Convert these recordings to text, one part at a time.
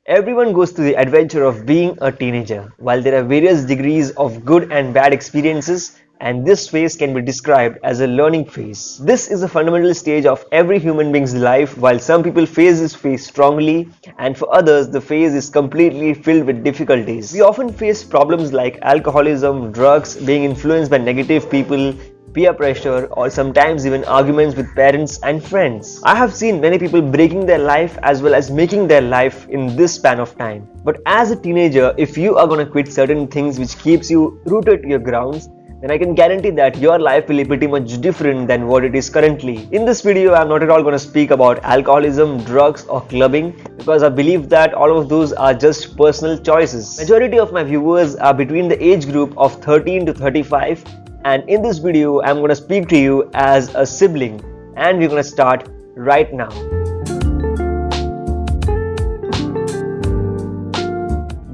Everyone goes through the adventure of being a teenager. While there are various degrees of good and bad experiences, and this phase can be described as a learning phase. This is a fundamental stage of every human being's life. While some people face this phase strongly, and for others the phase is completely filled with difficulties. We often face problems like alcoholism, drugs, being influenced by negative people, peer pressure, or sometimes even arguments with parents and friends. I have seen many people breaking their life as well as making their life in this span of time. But as a teenager, if you are gonna quit certain things which keeps you rooted to your grounds, then I can guarantee that your life will be pretty much different than what it is currently. In this video, I'm not at all going to speak about alcoholism, drugs or clubbing, because I believe that all of those are just personal choices. Majority of my viewers are between the age group of 13 to 35, and in this video, I'm going to speak to you as a sibling, and we're going to start right now.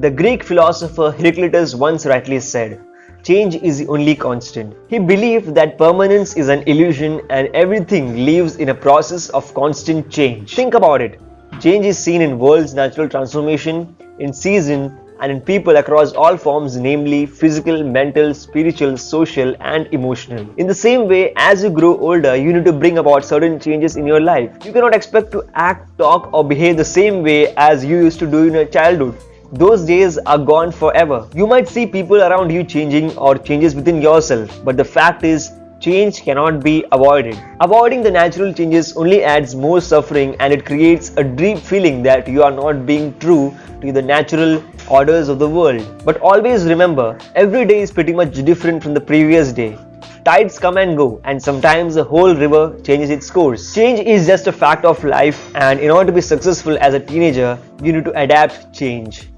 The Greek philosopher Heraclitus once rightly said, "Change is the only constant." He believed that permanence is an illusion and everything lives in a process of constant change. Think about it. Change is seen in world's natural transformation, in season, and in people across all forms, namely physical, mental, spiritual, social, and emotional. In the same way, as you grow older, you need to bring about certain changes in your life. You cannot expect to act, talk, or behave the same way as you used to do in your childhood. Those days are gone forever. You might see people around you changing or changes within yourself, but the fact is, change cannot be avoided. Avoiding the natural changes only adds more suffering, and it creates a deep feeling that you are not being true to the natural orders of the world. But always remember, every day is pretty much different from the previous day. Tides come and go, and sometimes the whole river changes its course. Change is just a fact of life, and in order to be successful as a teenager, you need to adapt change.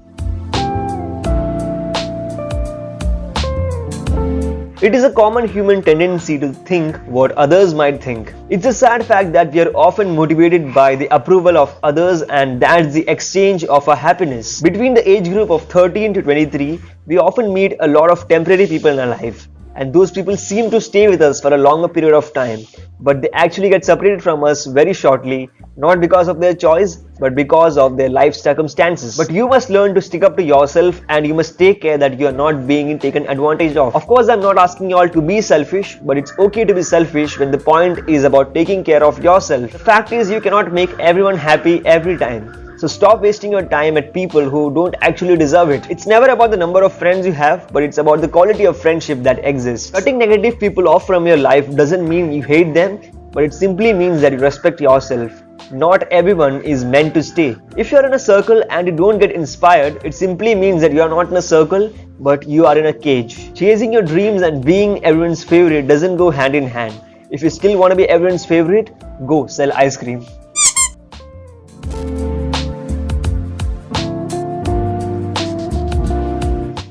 It is a common human tendency to think what others might think. It's a sad fact that we are often motivated by the approval of others, and that's the exchange of our happiness. Between the age group of 13 to 23, we often meet a lot of temporary people in our life. And those people seem to stay with us for a longer period of time, but they actually get separated from us very shortly, not because of their choice, but because of their life circumstances. But you must learn to stick up to yourself, and you must take care that you are not being taken advantage of. Of course, I'm not asking you all to be selfish, but it's okay to be selfish when the point is about taking care of yourself. The fact is, you cannot make everyone happy every time. So stop wasting your time at people who don't actually deserve it. It's never about the number of friends you have, but it's about the quality of friendship that exists. Cutting negative people off from your life doesn't mean you hate them, but it simply means that you respect yourself. Not everyone is meant to stay. If you are in a circle and you don't get inspired, it simply means that you are not in a circle, but you are in a cage. Chasing your dreams and being everyone's favorite doesn't go hand in hand. If you still want to be everyone's favorite, go sell ice cream.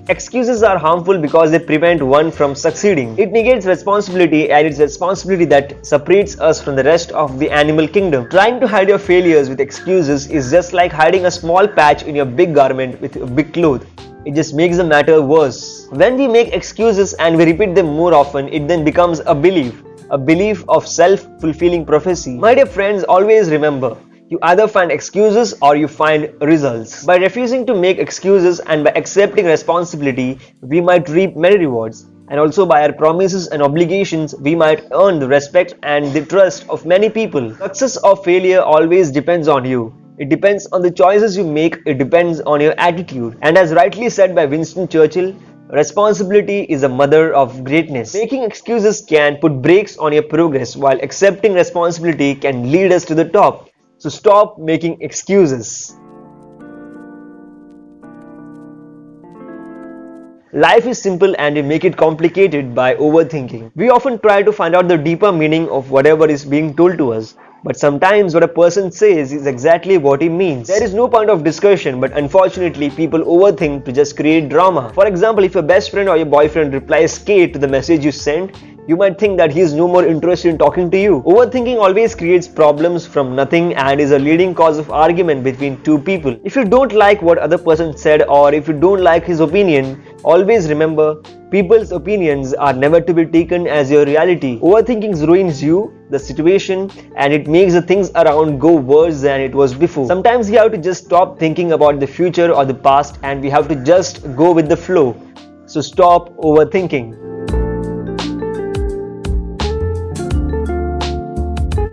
Excuses are harmful because they prevent one from succeeding. It negates responsibility, and it's responsibility that separates us from the rest of the animal kingdom. Trying to hide your failures with excuses is just like hiding a small patch in your big garment with a big cloth. It just makes the matter worse. When we make excuses and we repeat them more often, it then becomes a belief of self-fulfilling prophecy. My dear friends, always remember, you either find excuses or you find results. By refusing to make excuses and by accepting responsibility, we might reap many rewards. And also by our promises and obligations, we might earn the respect and the trust of many people. Success or failure always depends on you. It depends on the choices you make. It depends on your attitude. And as rightly said by Winston Churchill, responsibility is a mother of greatness. Making excuses can put brakes on your progress, while accepting responsibility can lead us to the top. So stop making excuses. Life is simple and we make it complicated by overthinking. We often try to find out the deeper meaning of whatever is being told to us. But sometimes what a person says is exactly what he means. There is no point of discussion, but unfortunately people overthink to just create drama. For example, if your best friend or your boyfriend replies K to the message you sent, You might think that he is no more interested in talking to you. Overthinking always creates problems from nothing and is a leading cause of argument between two people. If you don't like what other person said or if you don't like his opinion, always remember, people's opinions are never to be taken as your reality. Overthinking ruins you, the situation, and it makes the things around go worse than it was before. Sometimes we have to just stop thinking about the future or the past and we have to just go with the flow. So stop overthinking.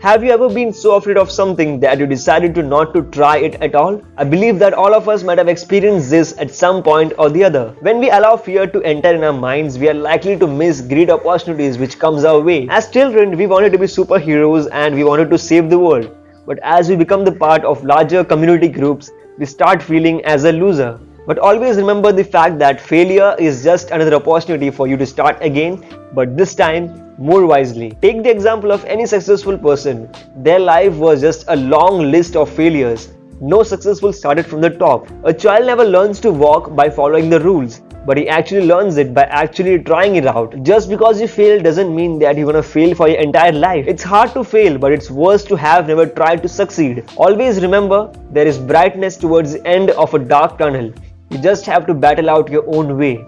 Have you ever been so afraid of something that you decided to not to try it at all? I believe that all of us might have experienced this at some point or the other. When we allow fear to enter in our minds, we are likely to miss great opportunities which comes our way. As children, we wanted to be superheroes and we wanted to save the world. But as we become the part of larger community groups, we start feeling as a loser. But always remember the fact that failure is just another opportunity for you to start again, but this time more wisely. Take the example of any successful person. Their life was just a long list of failures. No successful started from the top. A child never learns to walk by following the rules, but he actually learns it by actually trying it out. Just because you fail doesn't mean that you're gonna fail for your entire life. It's hard to fail, but it's worse to have never tried to succeed. Always remember, there is brightness towards the end of a dark tunnel. You just have to battle out your own way.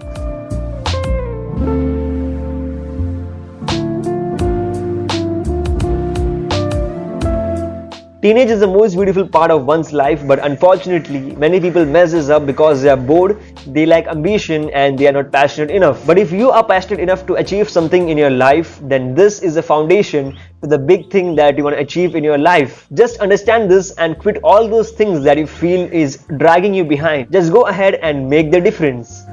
Teenage is the most beautiful part of one's life, but unfortunately, many people mess this up because they are bored, they lack ambition, and they are not passionate enough. But if you are passionate enough to achieve something in your life, then this is the foundation to the big thing that you want to achieve in your life. Just understand this and quit all those things that you feel is dragging you behind. Just go ahead and make the difference.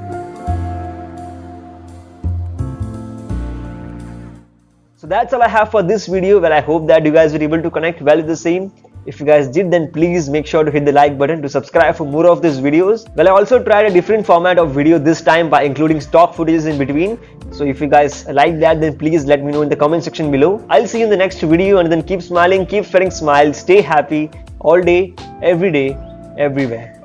So that's all I have for this video. Well, I hope that you guys were able to connect well with the same. If you guys did, then please make sure to hit the like button to subscribe for more of these videos. Well, I also tried a different format of video this time by including stock footages in between. So if you guys like that, then please let me know in the comment section below. I'll see you in the next video, and then keep smiling, keep spreading smiles, stay happy all day, every day, everywhere.